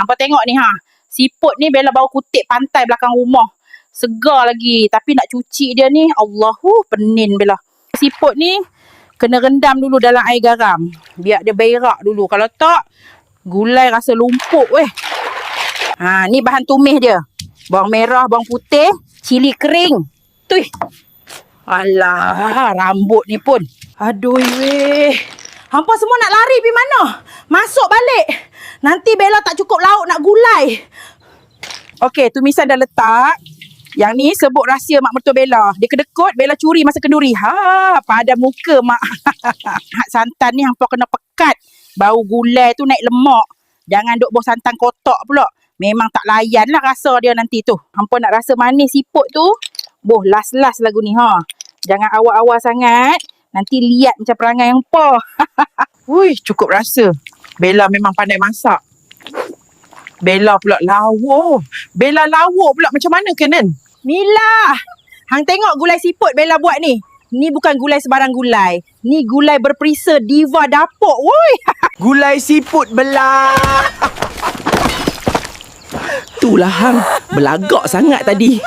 Hampa tengok ni ha. Siput ni Bella bawa kutip pantai belakang rumah. Segar lagi. Tapi nak cuci dia ni, Allahu, penin Bella. Siput ni kena rendam dulu dalam air garam. Biar dia berak dulu. Kalau tak, gulai rasa lumpuk weh. Ha, ni bahan tumis dia. Bawang merah, bawang putih, cili kering. Tuih. Alah, rambut ni pun. Aduh weh. Hampa semua nak lari pergi mana? Masuk balik. Nanti Bella tak cukup lauk nak gulai. Okey, tumisan dah letak. Yang ni sebut rahsia mak mertua Bella. Dia kedekut, Bella curi masa kenduri. Ha, pada muka mak. Hak santan ni hampa kena pekat. Bau gulai tu naik lemak. Jangan duk bau santan kotak pula. Memang tak layan lah rasa dia nanti tu. Hampa nak rasa manis siput tu. Boh, las-las lagu ni ha. Jangan awal-awal sangat. Nanti lihat macam perangai hampa. Ui, cukup rasa. Bella memang pandai masak. Bella pula lawa. Bella lawa pula macam mana Kenan? Mila, hang tengok gulai siput Bella buat ni. Ni bukan gulai sebarang gulai. Ni gulai berperisa diva dapur. Woi. Gulai siput Bella. Itulah hang, belagak sangat tadi.